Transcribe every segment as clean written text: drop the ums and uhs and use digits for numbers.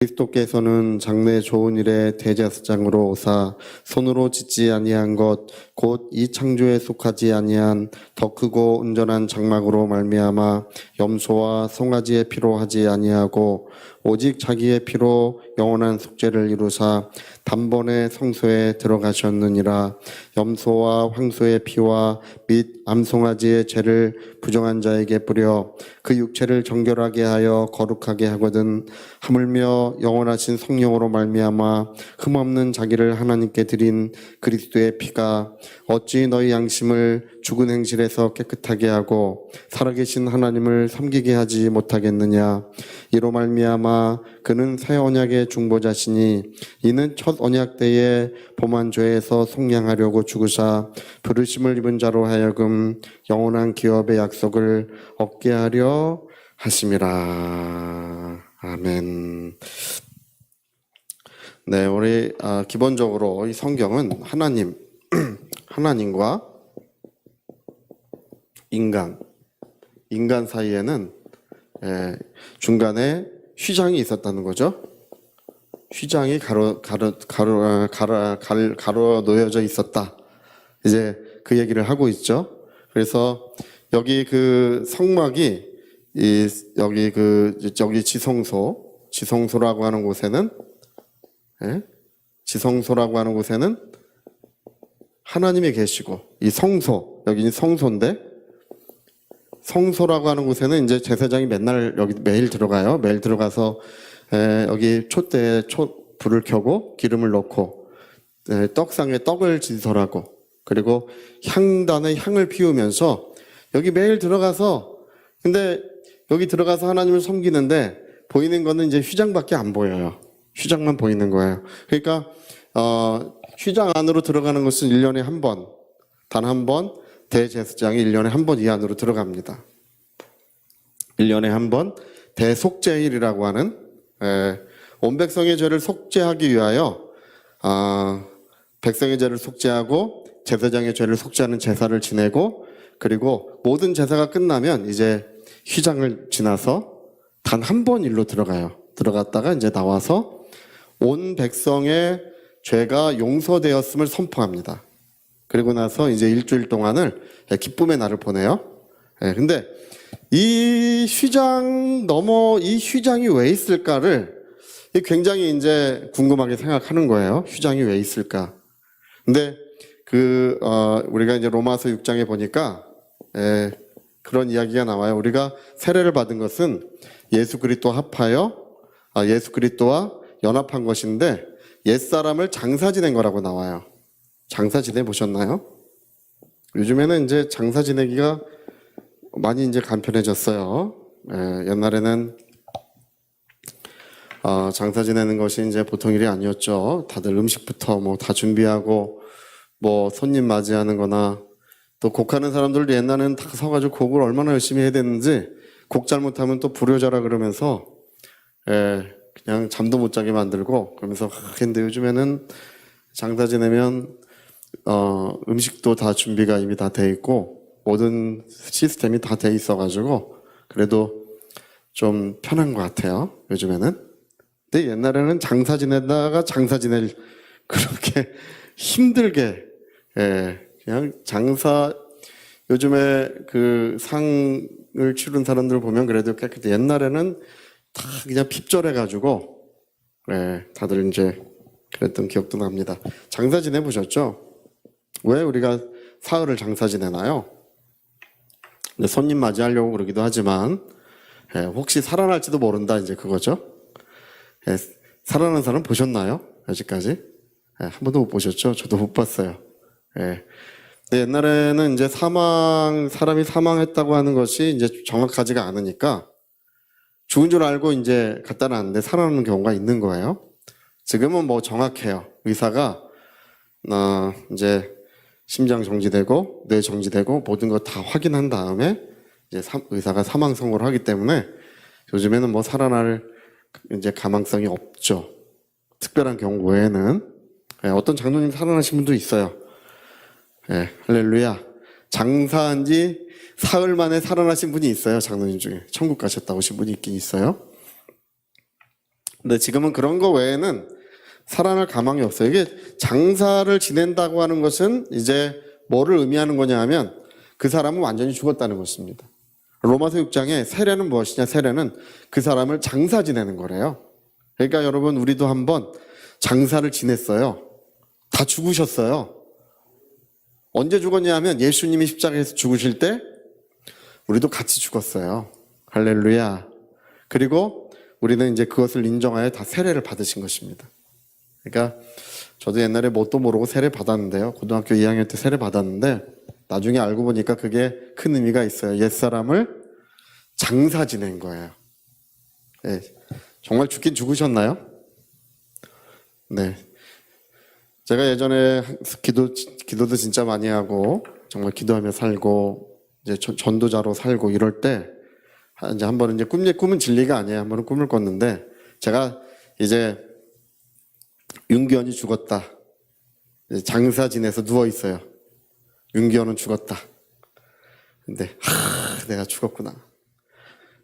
그리스도께서는 장래 좋은 일에 대제사장으로 오사 손으로 짓지 아니한 것 곧 이 창조에 속하지 아니한 더 크고 온전한 장막으로 말미암아 염소와 송아지의 피로 하지 아니하고 오직 자기의 피로 영원한 속죄를 이루사 단번에 성소에 들어가셨느니라. 염소와 황소의 피와 및 암송아지의 죄를 부정한 자에게 뿌려 그 육체를 정결하게 하여 거룩하게 하거든. 하물며 영원하신 성령으로 말미암아 흠없는 자기를 하나님께 드린 그리스도의 피가 어찌 너희 양심을 죽은 행실에서 깨끗하게 하고 살아계신 하나님을 섬기게 하지 못하겠느냐. 이로 말미암아 그는 새 언약의 중보자시니 이는 첫 언약 때에 범한 죄에서 속량하려고 죽으사 부르심을 입은 자로 하여금 영원한 기업의 약속을 얻게 하려 하심이라. 아멘. 네, 우리 기본적으로 이 성경은 하나님과 인간 사이에는 중간에 휘장이 있었다는 거죠. 휘장이 가로 놓여져 있었다. 이제 그 얘기를 하고 있죠. 그래서 여기 그 성막이 여기 지성소라고 하는 곳에는 하나님이 계시고, 이 성소, 여기는 성소인데, 성소라고 하는 곳에는 이제 제사장이 맨날 여기 매일 들어가요. 매일 들어가서 여기 촛대에 불을 켜고 기름을 넣고 떡상에 떡을 진설하고, 그리고 향단에 향을 피우면서 여기 매일 들어가서, 근데 여기 들어가서 하나님을 섬기는데 보이는 거는 이제 휘장밖에 안 보여요. 휘장만 보이는 거예요. 그러니까 휘장 안으로 들어가는 것은 1년에 한 번, 단 한 번, 대제사장이 1년에 한 번 이 안으로 들어갑니다. 1년에 한 번 대속죄일이라고 하는 온 백성의 죄를 속죄하기 위하여 백성의 죄를 속죄하고 제사장의 죄를 속죄하는 제사를 지내고, 그리고 모든 제사가 끝나면 이제 휘장을 지나서 단 한 번 일로 들어가요. 들어갔다가 이제 나와서 온 백성의 죄가 용서되었음을 선포합니다. 그리고 나서 이제 일주일 동안을 기쁨의 날을 보내요. 근데 이 휘장이 왜 있을까를 굉장히 이제 궁금하게 생각하는 거예요. 휘장이 왜 있을까? 근데 우리가 이제 로마서 6장에 보니까 그런 이야기가 나와요. 우리가 세례를 받은 것은 예수 그리스도와 연합한 것인데 옛사람을 장사 지낸 거라고 나와요. 장사 지내 보셨나요? 요즘에는 이제 장사 지내기가 많이 이제 간편해졌어요. 옛날에는 장사 지내는 것이 이제 보통 일이 아니었죠. 다들 음식부터 뭐 다 준비하고 뭐 손님 맞이하는 거나, 또 곡하는 사람들도 옛날에는 다 서가지고 곡을 얼마나 열심히 해야 되는지, 곡 잘못하면 또 불효자라 그러면서 그냥 잠도 못 자게 만들고 그러면서 근데 요즘에는 장사 지내면 음식도 다 준비가 이미 다 돼 있고 모든 시스템이 다 돼 있어가지고 그래도 좀 편한 것 같아요, 요즘에는. 근데 옛날에는 장사 지내다가 장사 지낼 그렇게 힘들게 그냥 요즘에 그 상을 치른 사람들 보면 그래도 깨끗해. 옛날에는 다 그냥 핍절해가지고 다들 이제 그랬던 기억도 납니다. 장사 지내보셨죠? 왜 우리가 사흘을 장사 지내나요? 손님 맞이하려고 그러기도 하지만 혹시 살아날지도 모른다, 이제 그거죠. 살아난 사람 보셨나요? 아직까지? 한 번도 못 보셨죠? 저도 못 봤어요. 근데 옛날에는 이제 사람이 사망했다고 하는 것이 이제 정확하지가 않으니까 죽은 줄 알고 이제 갖다 놨는데 살아나는 경우가 있는 거예요. 지금은 뭐 정확해요. 의사가 이제 심장 정지되고 뇌 정지되고 모든 거 다 확인한 다음에 이제 의사가 사망 선고를 하기 때문에 요즘에는 뭐 살아날 이제 가망성이 없죠. 특별한 경우 외에는. 어떤 장로님 살아나신 분도 있어요. 할렐루야. 장사한 지 사흘 만에 살아나신 분이 있어요. 장로님 중에 천국 가셨다 오신 분이 있긴 있어요. 근데 지금은 그런 거 외에는 살아날 가망이 없어요. 이게 장사를 지낸다고 하는 것은 이제 뭐를 의미하는 거냐 하면 그 사람은 완전히 죽었다는 것입니다. 로마서 6장에 세례는 무엇이냐? 세례는 그 사람을 장사 지내는 거래요. 그러니까 여러분, 우리도 한번 장사를 지냈어요. 다 죽으셨어요. 언제 죽었냐 하면 예수님이 십자가에서 죽으실 때 우리도 같이 죽었어요. 할렐루야. 그리고 우리는 이제 그것을 인정하여 다 세례를 받으신 것입니다. 그러니까 저도 옛날에 뭣도 모르고 세례 받았는데요. 고등학교 2학년 때 세례 받았는데 나중에 알고 보니까 그게 큰 의미가 있어요. 옛사람을 장사 지낸 거예요. 네. 정말 죽긴 죽으셨나요? 네. 제가 예전에 기도도 진짜 많이 하고 정말 기도하며 살고 이제 전도자로 살고 이럴 때 이제 한 번은 이제 꿈은 진리가 아니에요. 한 번은 꿈을 꿨는데 제가 이제 윤기원이 죽었다. 장사 지내서 누워 있어요. 윤기원은 죽었다. 근데 내가 죽었구나.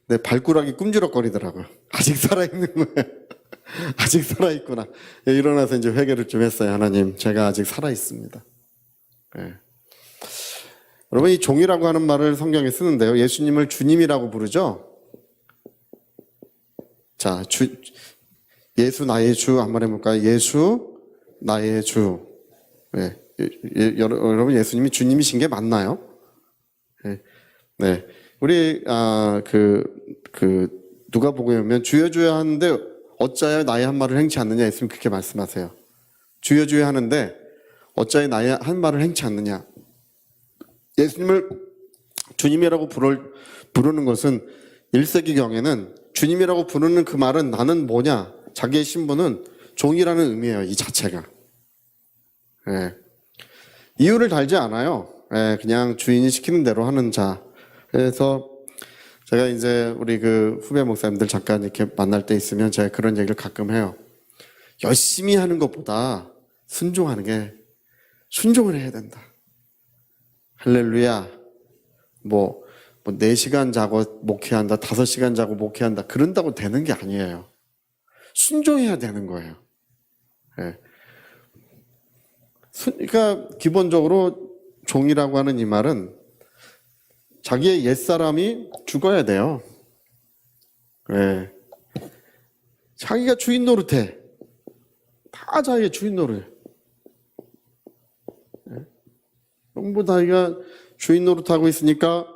내 발가락이 꿈지럭거리더라고요. 아직 살아있는 거예요. 아직 살아있구나. 일어나서 이제 회개를 좀 했어요. 하나님, 제가 아직 살아있습니다. 네. 여러분, 이 종이라고 하는 말을 성경에 쓰는데요. 예수님을 주님이라고 부르죠. 자, 예수 나의 주 한번 해볼까요? 예수 나의 주. 네. 여러분, 예수님이 주님이신 게 맞나요? 네. 네. 우리 누가 보고에 보면 주여 주여 하는데 어찌하여 나의 한 말을 행치 않느냐 예수님 그렇게 말씀하세요. 주여 주여 하는데 어찌하여 나의 한 말을 행치 않느냐. 예수님을 주님이라고 부르는 것은 1세기경에는 주님이라고 부르는 그 말은 나는 뭐냐, 자기의 신분은 종이라는 의미예요. 이 자체가. 예. 이유를 달지 않아요. 예, 그냥 주인이 시키는 대로 하는 자. 그래서 제가 이제 우리 그 후배 목사님들 잠깐 이렇게 만날 때 있으면 제가 그런 얘기를 가끔 해요. 열심히 하는 것보다 순종하는 게, 순종을 해야 된다. 할렐루야. 뭐 4시간 자고 목회한다, 5시간 자고 목회한다, 그런다고 되는 게 아니에요. 순종해야 되는 거예요. 예. 그러니까 기본적으로 종이라고 하는 이 말은 자기의 옛사람이 죽어야 돼요. 예. 자기가 주인 노릇해. 다 자기의 주인 노릇. 예. 전부 자기가 주인 노릇하고 있으니까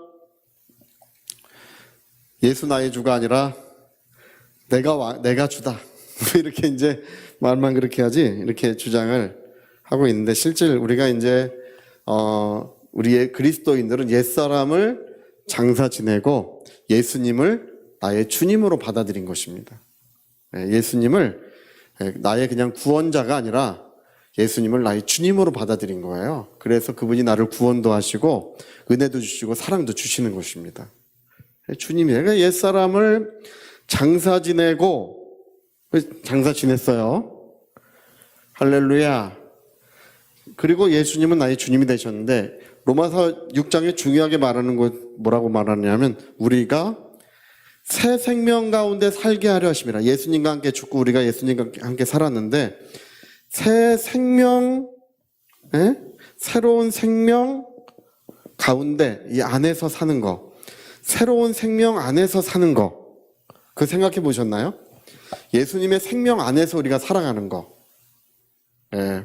예수 나의 주가 아니라 내가 주다. 이렇게 이제 말만 그렇게 하지, 이렇게 주장을 하고 있는데, 실제 우리가 이제 우리의 그리스도인들은 옛사람을 장사 지내고 예수님을 나의 주님으로 받아들인 것입니다. 예수님을 나의 그냥 구원자가 아니라 예수님을 나의 주님으로 받아들인 거예요. 그래서 그분이 나를 구원도 하시고 은혜도 주시고 사랑도 주시는 것입니다. 주님이, 그러니까 옛사람을 장사 지내고, 장사 지냈어요. 할렐루야. 그리고 예수님은 나의 주님이 되셨는데, 로마서 6장에 중요하게 말하는 것 뭐라고 말하냐면, 우리가 새 생명 가운데 살게 하려 하심이라. 예수님과 함께 죽고 우리가 예수님과 함께 살았는데, 새 생명, 새로운 생명 가운데 이 안에서 사는 거, 새로운 생명 안에서 사는 거, 그거 생각해 보셨나요? 예수님의 생명 안에서 우리가 살아가는 거. 예.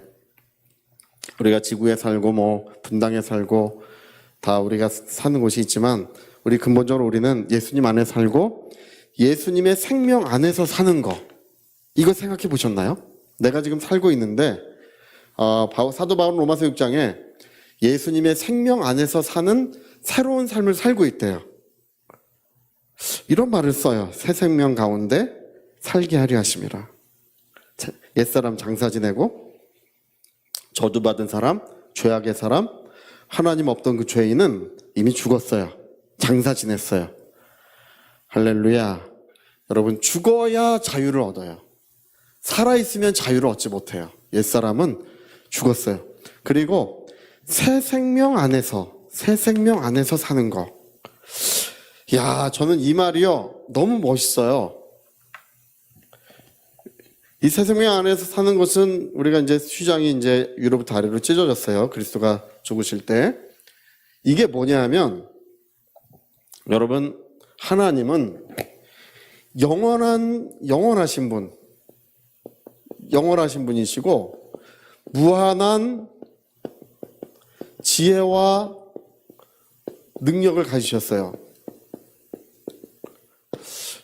우리가 지구에 살고 뭐 분당에 살고 다 우리가 사는 곳이 있지만, 우리 근본적으로 우리는 예수님 안에 살고 예수님의 생명 안에서 사는 거, 이거 생각해 보셨나요? 내가 지금 살고 있는데 사도 바울은 로마서 6장에 예수님의 생명 안에서 사는 새로운 삶을 살고 있대요. 이런 말을 써요. 새 생명 가운데 살게 하려 하심이라. 옛사람 장사 지내고 저주받은 사람, 죄악의 사람, 하나님 없던 그 죄인은 이미 죽었어요. 장사 지냈어요. 할렐루야. 여러분, 죽어야 자유를 얻어요. 살아있으면 자유를 얻지 못해요. 옛사람은 죽었어요. 그리고 새 생명 안에서 사는 거. 야, 저는 이 말이요, 너무 멋있어요. 이 새 생명 안에서 사는 것은 우리가 이제 휘장이 이제 위로부터 아래로 찢어졌어요. 그리스도가 죽으실 때. 이게 뭐냐면 여러분, 하나님은 영원하신 분이시고 무한한 지혜와 능력을 가지셨어요.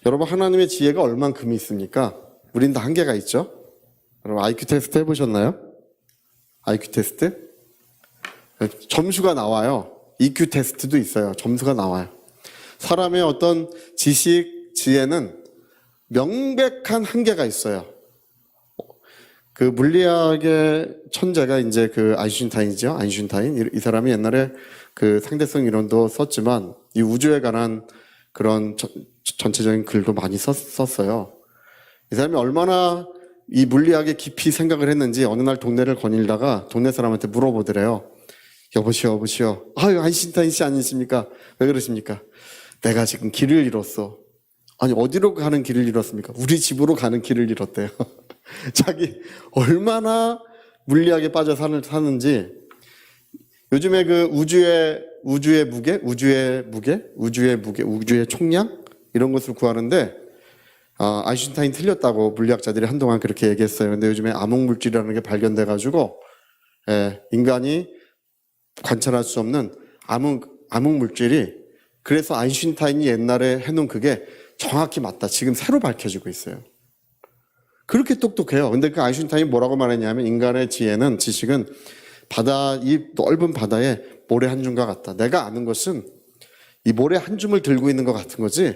여러분, 하나님의 지혜가 얼만큼 있습니까? 우린 다 한계가 있죠. 여러분, IQ 테스트 해보셨나요? IQ 테스트? 점수가 나와요. EQ 테스트도 있어요. 점수가 나와요. 사람의 어떤 지식, 지혜는 명백한 한계가 있어요. 그 물리학의 천재가 이제 그 아인슈타인이죠. 아인슈타인. 이 사람이 옛날에 그 상대성 이론도 썼지만 이 우주에 관한 그런 전체적인 글도 많이 썼어요. 이 사람이 얼마나 이 물리학에 깊이 생각을 했는지 어느 날 동네를 거닐다가 동네 사람한테 물어보더래요. 여보시오. 아유, 아인슈타인 씨 아니십니까? 왜 그러십니까? 내가 지금 길을 잃었어. 아니, 어디로 가는 길을 잃었습니까? 우리 집으로 가는 길을 잃었대요. 자기 얼마나 물리학에 빠져 사는지. 요즘에 그 우주의 무게, 우주의 총량 이런 것을 구하는데 아인슈타인 틀렸다고 물리학자들이 한동안 그렇게 얘기했어요. 근데 요즘에 암흑물질이라는 게 발견돼 가지고 인간이 관찰할 수 없는 암흑물질이, 그래서 아인슈타인이 옛날에 해놓은 그게 정확히 맞다. 지금 새로 밝혀지고 있어요. 그렇게 똑똑해요. 근데 그 아인슈타인이 뭐라고 말했냐면 인간의 지식은 이 넓은 바다에 모래 한 줌과 같다. 내가 아는 것은 이 모래 한 줌을 들고 있는 것 같은 거지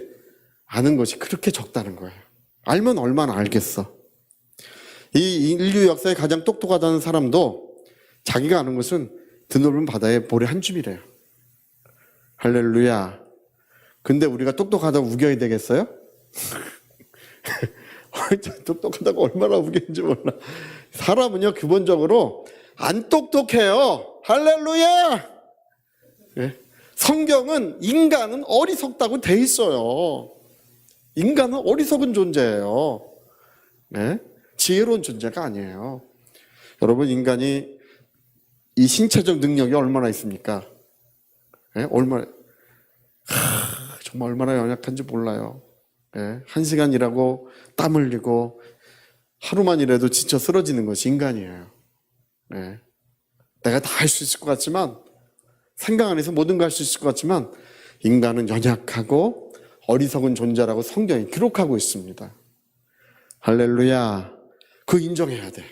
아는 것이 그렇게 적다는 거예요. 알면 얼마나 알겠어. 이 인류 역사에 가장 똑똑하다는 사람도 자기가 아는 것은 드넓은 바다에 모래 한 줌이래요. 할렐루야. 근데 우리가 똑똑하다고 우겨야 되겠어요? 똑똑하다고 얼마나 우기는지 몰라. 사람은요, 기본적으로 안 똑똑해요. 할렐루야! 네? 성경은 인간은 어리석다고 돼 있어요. 인간은 어리석은 존재예요. 네? 지혜로운 존재가 아니에요. 여러분, 인간이 이 신체적 능력이 얼마나 있습니까? 네? 정말 얼마나 연약한지 몰라요. 네? 1시간 일하고 땀 흘리고 하루만 일해도 지쳐 쓰러지는 것이 인간이에요. 네. 내가 다 할 수 있을 것 같지만, 생각 안에서 모든 걸 할 수 있을 것 같지만 인간은 연약하고 어리석은 존재라고 성경이 기록하고 있습니다. 할렐루야. 그거 인정해야 돼.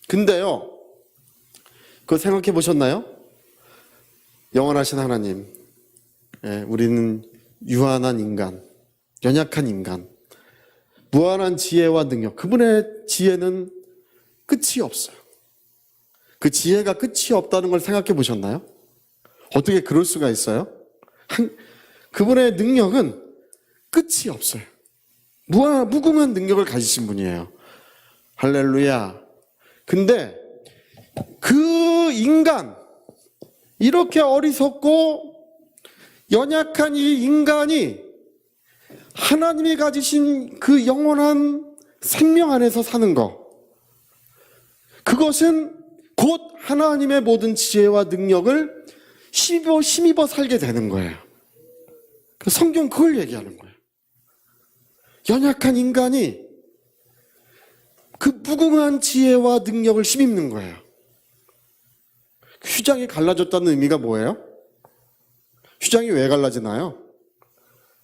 근데요, 그거 생각해 보셨나요? 영원하신 하나님, 우리는 유한한 인간, 연약한 인간, 무한한 지혜와 능력, 그분의 지혜는 끝이 없어요. 그 지혜가 끝이 없다는 걸 생각해 보셨나요? 어떻게 그럴 수가 있어요? 그분의 능력은 끝이 없어요. 무궁한 능력을 가지신 분이에요. 할렐루야. 근데 그 인간, 이렇게 어리석고 연약한 이 인간이 하나님이 가지신 그 영원한 생명 안에서 사는 것, 그것은 곧 하나님의 모든 지혜와 능력을 힘입어 살게 되는 거예요. 성경 그걸 얘기하는 거예요. 연약한 인간이 그 무궁한 지혜와 능력을 힘입는 거예요. 휘장이 갈라졌다는 의미가 뭐예요? 휘장이 왜 갈라지나요?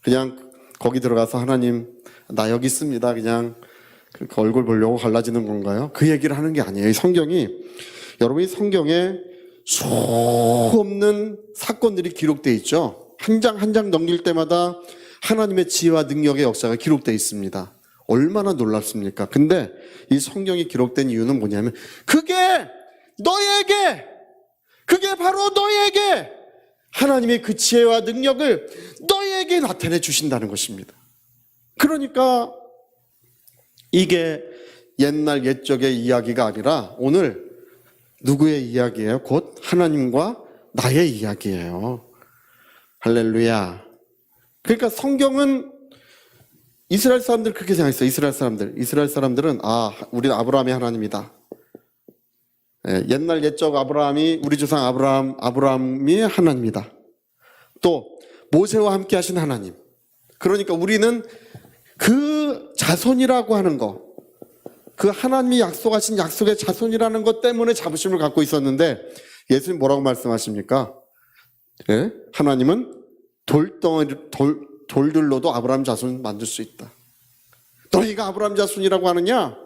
그냥 거기 들어가서 하나님, 나 여기 있습니다. 그냥 그 얼굴 보려고 갈라지는 건가요? 그 얘기를 하는 게 아니에요. 여러분이 성경에 수없는 사건들이 기록되어 있죠. 한 장 한 장 넘길 때마다 하나님의 지혜와 능력의 역사가 기록되어 있습니다. 얼마나 놀랍습니까? 근데 이 성경이 기록된 이유는 뭐냐면 그게 바로 너에게 하나님의 그 지혜와 능력을 너에게 나타내 주신다는 것입니다. 그러니까 이게 옛날 옛적의 이야기가 아니라 오늘 누구의 이야기예요? 곧 하나님과 나의 이야기예요. 할렐루야. 그러니까 성경은 이스라엘 사람들 그렇게 생각했어요. 이스라엘 사람들은 우리는 아브라함의 하나님이다. 옛날 옛적 아브라함이 우리 조상 아브라함이 하나님이다. 또 모세와 함께 하신 하나님. 그러니까 우리는 그 자손이라고 하는 거, 그 하나님이 약속하신 약속의 자손이라는 것 때문에 자부심을 갖고 있었는데 예수님 뭐라고 말씀하십니까? 하나님은 돌들로도 아브라함 자손 만들 수 있다. 너희가 아브라함 자손이라고 하느냐?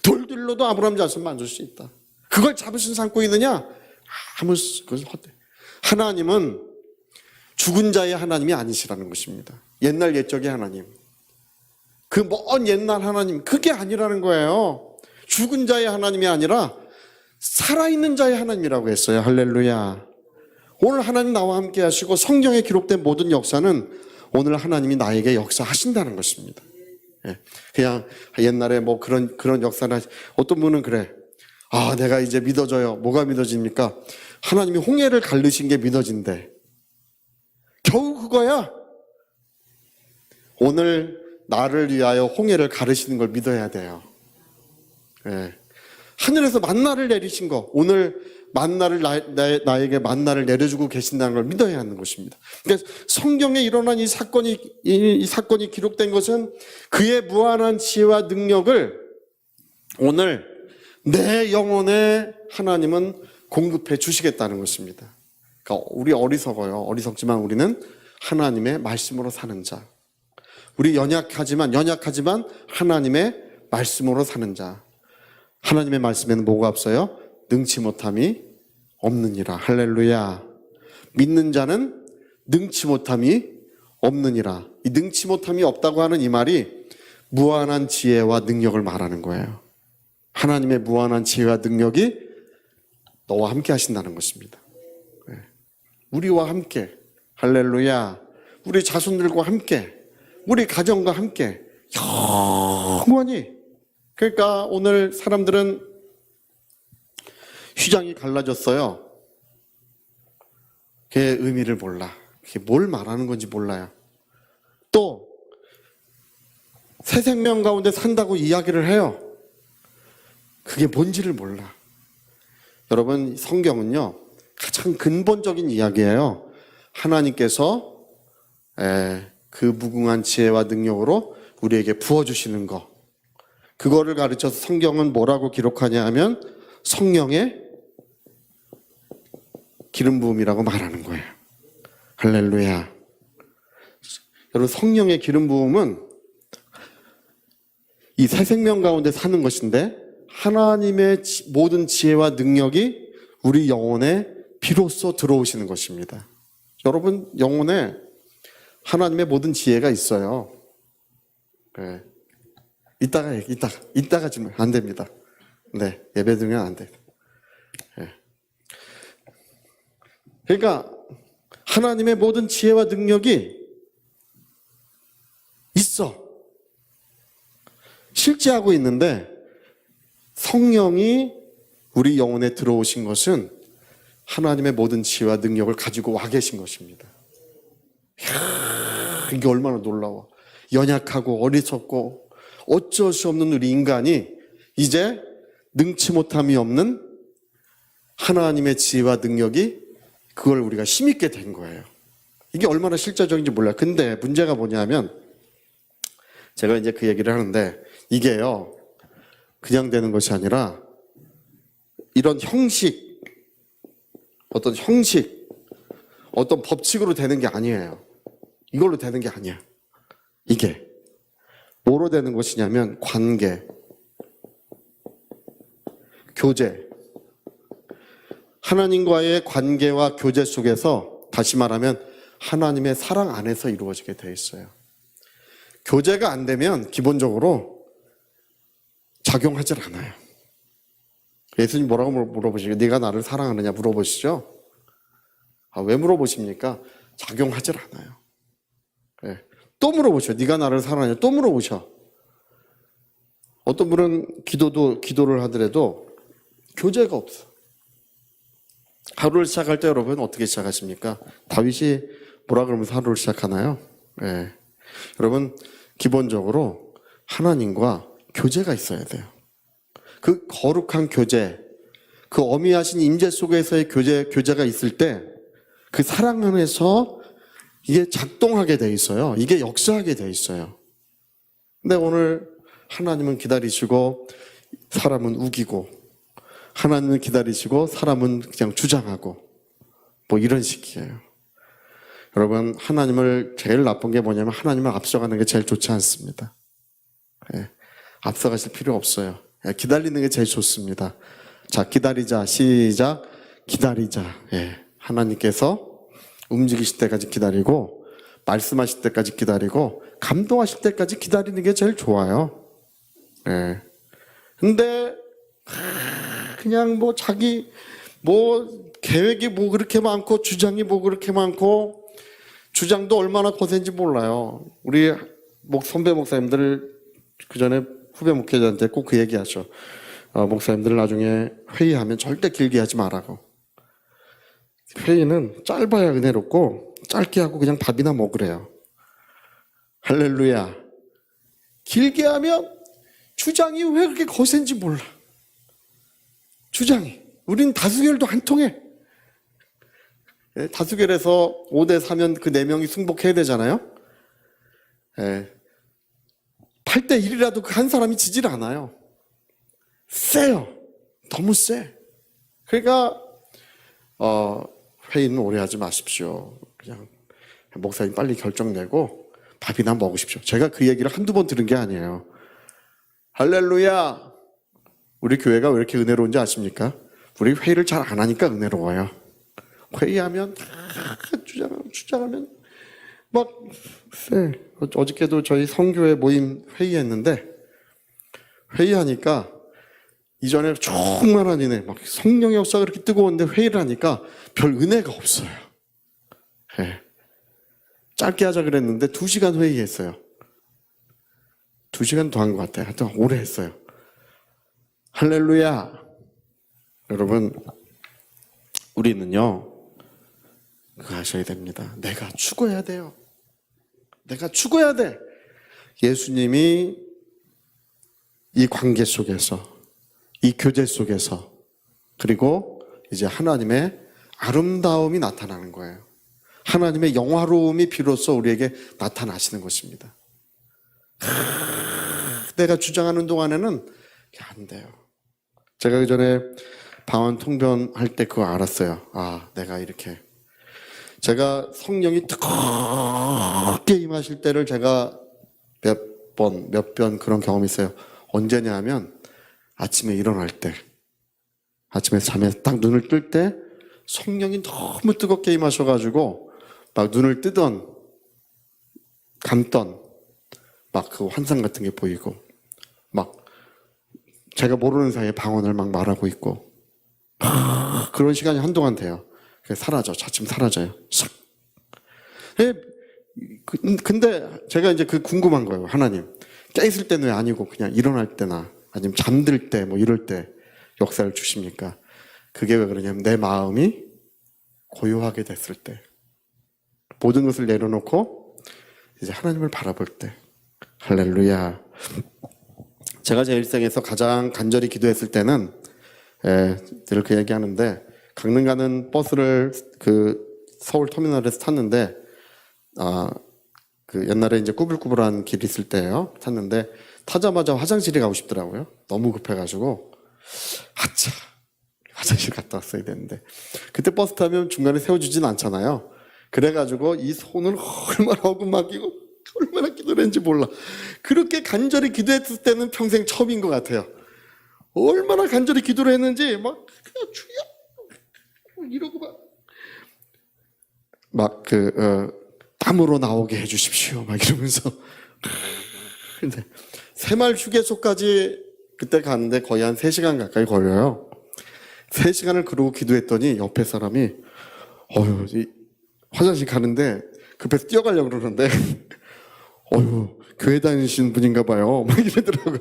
돌들로도 아브라함 자손 만들 수 있다. 그걸 자부심 삼고 있느냐? 그것은 헛돼. 하나님은 죽은 자의 하나님이 아니시라는 것입니다. 옛날 옛적의 하나님. 그 먼 옛날 하나님, 그게 아니라는 거예요. 죽은 자의 하나님이 아니라 살아있는 자의 하나님이라고 했어요. 할렐루야. 오늘 하나님 나와 함께 하시고 성경에 기록된 모든 역사는 오늘 하나님이 나에게 역사하신다는 것입니다. 그냥 옛날에 뭐 그런 역사나 어떤 분은 그래. 내가 이제 믿어져요. 뭐가 믿어집니까? 하나님이 홍해를 가르신 게 믿어진대. 겨우 그거야. 오늘 나를 위하여 홍해를 가르시는 걸 믿어야 돼요. 하늘에서 만나를 내리신 거, 오늘 만나를 나에게 만나를 내려주고 계신다는 걸 믿어야 하는 것입니다. 그러니까 성경에 일어난 이 사건이 기록된 것은 그의 무한한 지혜와 능력을 오늘 내 영혼에 하나님은 공급해 주시겠다는 것입니다. 그러니까 우리 어리석어요. 어리석지만 우리는 하나님의 말씀으로 사는 자. 우리 연약하지만 하나님의 말씀으로 사는 자. 하나님의 말씀에는 뭐가 없어요? 능치 못함이 없느니라. 할렐루야. 믿는 자는 능치 못함이 없느니라. 이 능치 못함이 없다고 하는 이 말이 무한한 지혜와 능력을 말하는 거예요. 하나님의 무한한 지혜와 능력이 너와 함께 하신다는 것입니다. 우리와 함께, 할렐루야. 우리 자손들과 함께, 우리 가정과 함께 영원히. 그러니까 오늘 사람들은 휘장이 갈라졌어요. 그의 의미를 몰라. 그게 뭘 말하는 건지 몰라요. 또 새 생명 가운데 산다고 이야기를 해요. 그게 뭔지를 몰라. 여러분, 성경은요 가장 근본적인 이야기예요. 하나님께서 그 무궁한 지혜와 능력으로 우리에게 부어주시는 거, 그거를 가르쳐서 성경은 뭐라고 기록하냐 하면 성령의 기름 부음이라고 말하는 거예요. 할렐루야. 여러분, 성령의 기름 부음은 이 새 생명 가운데 사는 것인데 하나님의 모든 지혜와 능력이 우리 영혼에 비로소 들어오시는 것입니다. 여러분, 영혼에 하나님의 모든 지혜가 있어요. 이따가 지금 안 됩니다. 예배 드리면 안 돼요. 그러니까 하나님의 모든 지혜와 능력이 있어. 실제하고 있는데 성령이 우리 영혼에 들어오신 것은 하나님의 모든 지혜와 능력을 가지고 와 계신 것입니다. 이게 얼마나 놀라워. 연약하고 어리석고 어쩔 수 없는 우리 인간이 이제 능치 못함이 없는 하나님의 지혜와 능력이 그걸 우리가 힘있게 된 거예요. 이게 얼마나 실제적인지 몰라요. 근데 문제가 뭐냐면 제가 이제 그 얘기를 하는데 이게요 그냥 되는 것이 아니라 이런 어떤 법칙으로 되는 게 아니에요. 이걸로 되는 게 아니야. 이게 뭐로 되는 것이냐면 관계, 교제, 하나님과의 관계와 교제 속에서 다시 말하면 하나님의 사랑 안에서 이루어지게 돼 있어요. 교제가 안 되면 기본적으로 작용하질 않아요. 예수님 뭐라고 물어보시죠? 네가 나를 사랑하느냐 물어보시죠? 왜 물어보십니까? 작용하질 않아요. 또 물어보셔. 네가 나를 사랑하냐? 또 물어보셔. 어떤 분은 기도를 하더라도 교제가 없어. 하루를 시작할 때 여러분 어떻게 시작하십니까? 다윗이 뭐라 그러면서 하루를 시작하나요? 여러분 기본적으로 하나님과 교제가 있어야 돼요. 그 거룩한 교제, 그 어미하신 임재 속에서의 교제가 있을 때 그 사랑 안에서 이게 작동하게 돼 있어요. 이게 역사하게 돼 있어요. 근데 오늘 하나님은 기다리시고 사람은 우기고, 하나님은 기다리시고 사람은 그냥 주장하고, 뭐 이런 식이에요. 여러분, 하나님을 제일 나쁜 게 뭐냐면 하나님을 앞서가는 게 제일 좋지 않습니다. 예, 앞서가실 필요 없어요. 예, 기다리는 게 제일 좋습니다. 자, 기다리자. 시작. 기다리자. 예, 하나님께서 움직이실 때까지 기다리고, 말씀하실 때까지 기다리고, 감동하실 때까지 기다리는 게 제일 좋아요. 예. 근데 그냥 뭐 자기 뭐 계획이 뭐 그렇게 많고 주장이 뭐 그렇게 많고, 주장도 얼마나 거센지 몰라요. 우리 선배 목사님들 그 전에 후배 목회자한테 꼭 그 얘기하죠. 목사님들 나중에 회의하면 절대 길게 하지 말라고. 회의는 짧아야 은혜롭고 짧게 하고 그냥 밥이나 먹으래요. 할렐루야. 길게 하면 주장이 왜 그렇게 거센지 몰라. 주장이. 우린 다수결도 안 통해. 다수결에서 5대 4면 그 4명이 승복해야 되잖아요. 8대 1이라도 그 한 사람이 지질 않아요. 세요. 너무 세. 그러니까 회의는 오래 하지 마십시오. 그냥 목사님 빨리 결정내고 밥이나 먹으십시오. 제가 그 얘기를 한두 번 들은 게 아니에요. 할렐루야. 우리 교회가 왜 이렇게 은혜로운지 아십니까? 우리 회의를 잘 안 하니까 은혜로워요. 회의하면 주장하면 막 쎄. 어저께도 저희 성교회 모임 회의했는데, 회의하니까 이전에 충만한 은혜, 막 성령의 역사가 그렇게 뜨거운데 회의를 하니까 별 은혜가 없어요. 네. 짧게 하자 그랬는데 2시간 회의했어요. 2시간 더 한 것 같아요. 하여튼 오래 했어요. 할렐루야. 여러분, 우리는요, 그거 하셔야 됩니다. 내가 죽어야 돼요. 내가 죽어야 돼. 예수님이 이 관계 속에서, 이 교제 속에서, 그리고 이제 하나님의 아름다움이 나타나는 거예요. 하나님의 영화로움이 비로소 우리에게 나타나시는 것입니다. 내가 주장하는 동안에는 안 돼요. 제가 그 전에 방언 통변할 때 그거 알았어요. 아, 내가 이렇게. 제가 성령이 뜨겁게 임하실 때를 제가 몇 번 그런 경험이 있어요. 언제냐 하면 아침에 일어날 때, 아침에 잠에 딱 눈을 뜰 때 성령이 너무 뜨겁게 임하셔가지고 막 눈을 뜨던 감던 막 그 환상 같은 게 보이고, 막 제가 모르는 사이에 방언을 막 말하고 있고, 그런 시간이 한동안 돼요. 사라져. 차츰 사라져요. 싹. 근데 제가 이제 그 궁금한 거예요. 하나님, 깨있을 때는 왜 아니고 그냥 일어날 때나 아니면 잠들 때 뭐 이럴 때 역사를 주십니까? 그게 왜 그러냐면 내 마음이 고요하게 됐을 때, 모든 것을 내려놓고 이제 하나님을 바라볼 때. 할렐루야. 제가 제 일생에서 가장 간절히 기도했을 때는, 늘 그 얘기하는데, 강릉 가는 버스를 그 서울 터미널에서 탔는데, 그 옛날에 이제 꾸불꾸불한 길 있을 때예요. 탔는데 타자마자 화장실에 가고 싶더라고요. 너무 급해가지고 아차, 화장실 갔다 왔어야 되는데, 그때 버스 타면 중간에 세워주진 않잖아요. 그래가지고 이 손을 얼마나 어긋막이고 얼마나 기도를 했는지 몰라. 그렇게 간절히 기도했을 때는 평생 처음인 것 같아요. 얼마나 간절히 기도를 했는지 막 그냥 주여 이러고 막 땀으로 나오게 해주십시오 막 이러면서. 근데 새마을 휴게소까지 그때 갔는데 거의 한 3시간 가까이 걸려요. 3시간을 그러고 기도했더니 옆에 사람이 화장실 가는데 급해서 뛰어가려고 그러는데 교회 다니시는 분인가 봐요 막 이러더라고요.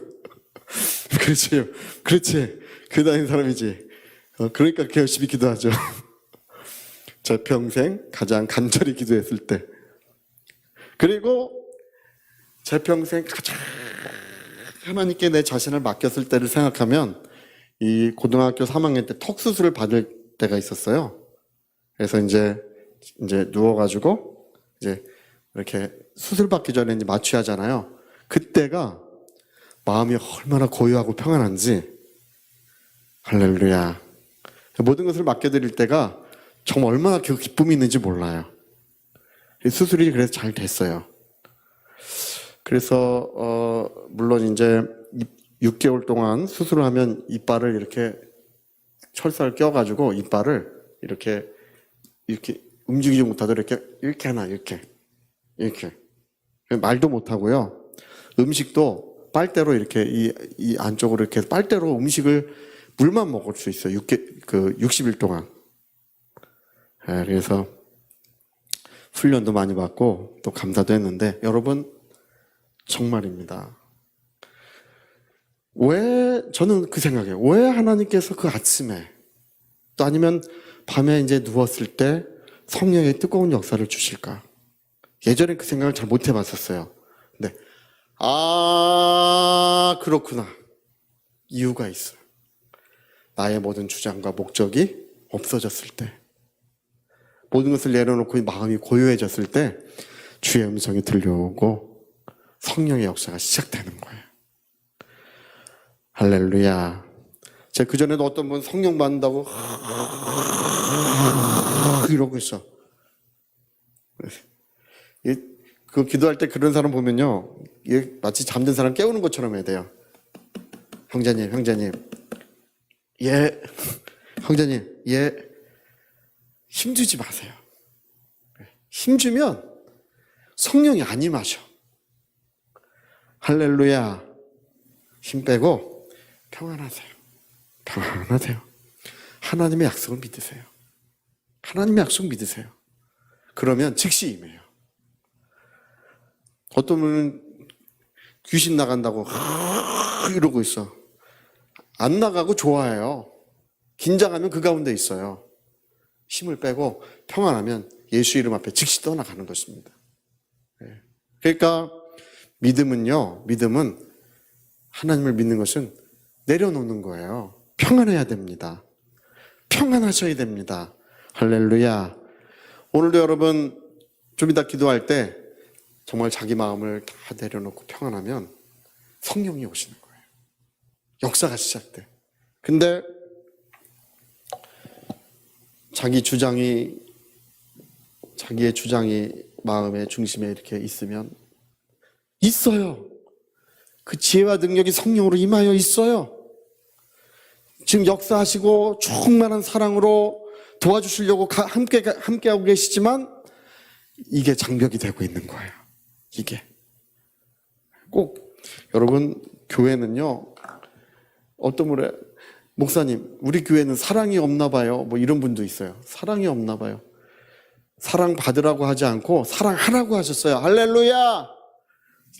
그렇지 교회 다니는 사람이지. 그러니까 그렇게 열심히 기도하죠. 제 평생 가장 간절히 기도했을 때. 그리고 제 평생 가장 하나님께 내 자신을 맡겼을 때를 생각하면 이 고등학교 3학년 때 턱수술을 받을 때가 있었어요. 그래서 이제 누워가지고 이제 이렇게 수술 받기 전에 이제 마취하잖아요. 그때가 마음이 얼마나 고요하고 평안한지, 할렐루야. 모든 것을 맡겨드릴 때가 정말 얼마나 그 기쁨이 있는지 몰라요. 수술이 그래서 잘 됐어요. 그래서 물론 이제 6개월 동안 수술을 하면 이빨을 이렇게 철사를 껴가지고 이빨을 이렇게 움직이지 못하도록 이렇게 하나 이렇게 말도 못하고요. 음식도 빨대로 이렇게 이 안쪽으로 이렇게 빨대로 음식을 물만 먹을 수 있어요. 60일 동안. 그래서 훈련도 많이 받고 또 감사도 했는데, 여러분 정말입니다. 저는 그 생각이에요. 왜 하나님께서 그 아침에 또 아니면 밤에 이제 누웠을 때 성령의 뜨거운 역사를 주실까? 예전에 그 생각을 잘 못 해봤었어요. 근데 그렇구나. 이유가 있어요. 나의 모든 주장과 목적이 없어졌을 때, 모든 것을 내려놓고 마음이 고요해졌을 때 주의 음성이 들려오고 성령의 역사가 시작되는 거예요. 할렐루야. 제가 그전에도 어떤 분 성령 받는다고 이러고 있어. 그 기도할 때 그런 사람 보면요, 마치 잠든 사람 깨우는 것처럼 해야 돼요. 형제님, 형제님, 힘주지 마세요. 힘주면 성령이 안 임하셔. 할렐루야. 힘 빼고 평안하세요. 하나님의 약속을 믿으세요. 하나님의 약속 믿으세요. 그러면 즉시 임해요. 어떤 분은 귀신 나간다고 이러고 있어. 안 나가고 좋아해요. 긴장하면 그 가운데 있어요. 힘을 빼고 평안하면 예수 이름 앞에 즉시 떠나가는 것입니다. 그러니까 믿음은 하나님을 믿는 것은 내려놓는 거예요. 평안해야 됩니다. 평안하셔야 됩니다. 할렐루야. 오늘도 여러분 좀 이따 기도할 때 정말 자기 마음을 다 내려놓고 평안하면 성령이 오시는 거예요. 역사가 시작돼. 근데 자기의 주장이 마음의 중심에 이렇게 있어요. 그 지혜와 능력이 성령으로 임하여 있어요. 지금 역사하시고 충만한 사랑으로 도와주시려고 함께하고 계시지만 이게 장벽이 되고 있는 거예요. 이게 꼭 여러분, 교회는요, 어떤 분이 목사님, 우리 교회는 사랑이 없나 봐요. 뭐 이런 분도 있어요. 사랑이 없나 봐요. 사랑 받으라고 하지 않고 사랑하라고 하셨어요. 할렐루야.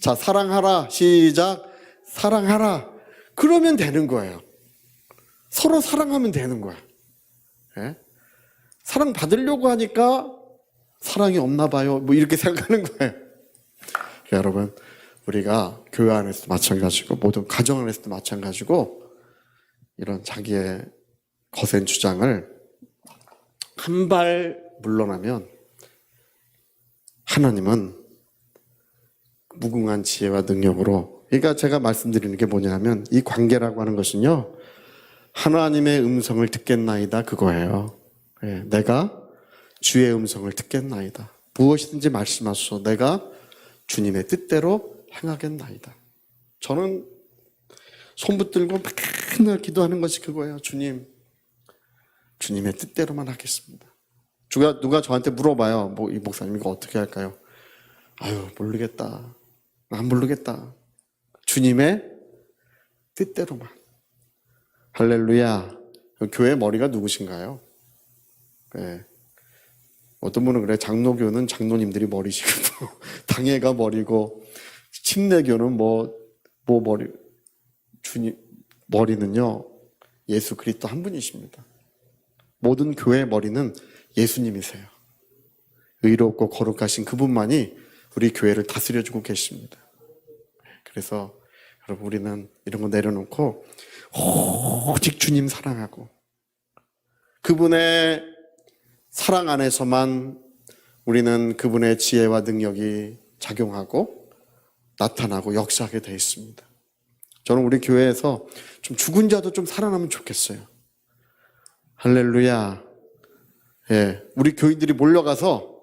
자, 사랑하라. 시작. 사랑하라. 그러면 되는 거예요. 서로 사랑하면 되는 거야. 예? 사랑 받으려고 하니까 사랑이 없나 봐요. 뭐 이렇게 생각하는 거예요. 여러분, 우리가 교회 안에서도 마찬가지고 모든 가정 안에서도 마찬가지고 이런 자기의 거센 주장을 한 발 물러나면 하나님은 무궁한 지혜와 능력으로, 그러니까 제가 말씀드리는 게 뭐냐면 이 관계라고 하는 것은요, 하나님의 음성을 듣겠나이다 그거예요. 내가 주의 음성을 듣겠나이다. 무엇이든지 말씀하소서. 내가 주님의 뜻대로 행하겠나이다. 저는 손 붙들고 맨날 기도하는 것이 그거예요. 주님의 뜻대로만 하겠습니다. 누가 저한테 물어봐요. 뭐 이 목사님 이거 어떻게 할까요? 모르겠다. 난 모르겠다. 주님의 뜻대로만. 할렐루야. 교회 머리가 누구신가요? 네. 어떤 분은 그래, 장로교는 장로님들이 머리시고 당회가 머리고 침례교는 머리. 주님 머리는요, 예수 그리스도 한 분이십니다. 모든 교회의 머리는 예수님이세요. 의롭고 거룩하신 그분만이 우리 교회를 다스려주고 계십니다. 그래서 여러분 우리는 이런 거 내려놓고 오직 주님 사랑하고 그분의 사랑 안에서만 우리는 그분의 지혜와 능력이 작용하고 나타나고 역사하게 되어 있습니다. 저는 우리 교회에서 좀 죽은 자도 좀 살아나면 좋겠어요. 할렐루야. 예, 우리 교인들이 몰려가서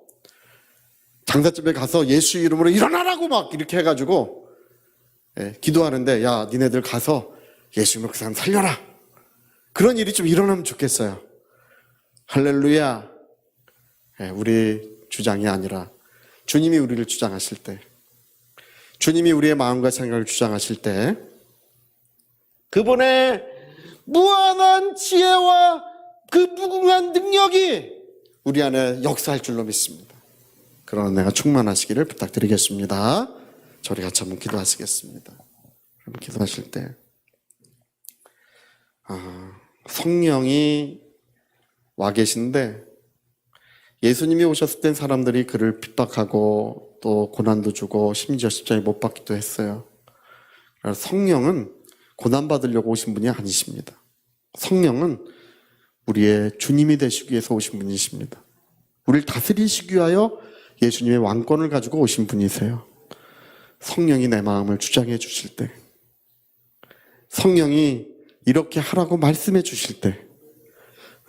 장사집에 가서 예수 이름으로 일어나라고 막 이렇게 해가지고 예, 기도하는데 야 니네들 가서 예수 이름으로 그 사람 살려라. 그런 일이 좀 일어나면 좋겠어요. 할렐루야. 예, 우리 주장이 아니라 주님이 우리를 주장하실 때, 주님이 우리의 마음과 생각을 주장하실 때 그분의 무한한 지혜와 그 무궁한 능력이 우리 안에 역사할 줄로 믿습니다. 그런 은혜가 충만하시기를 부탁드리겠습니다. 저희 같이 한번 기도하시겠습니다. 그럼 기도하실 때 성령이 와 계신데 예수님이 오셨을 땐 사람들이 그를 핍박하고 또 고난도 주고 심지어 십자가에 못 박기도 했어요. 성령은 고난받으려고 오신 분이 아니십니다. 성령은 우리의 주님이 되시기 위해서 오신 분이십니다. 우리를 다스리시기 위하여 예수님의 왕권을 가지고 오신 분이세요. 성령이 내 마음을 주장해 주실 때, 성령이 이렇게 하라고 말씀해 주실 때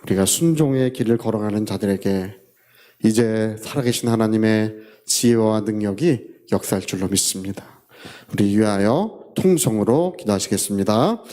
우리가 순종의 길을 걸어가는 자들에게 이제 살아계신 하나님의 지혜와 능력이 역사할 줄로 믿습니다. 우리 위하여 통성으로 기도하시겠습니다.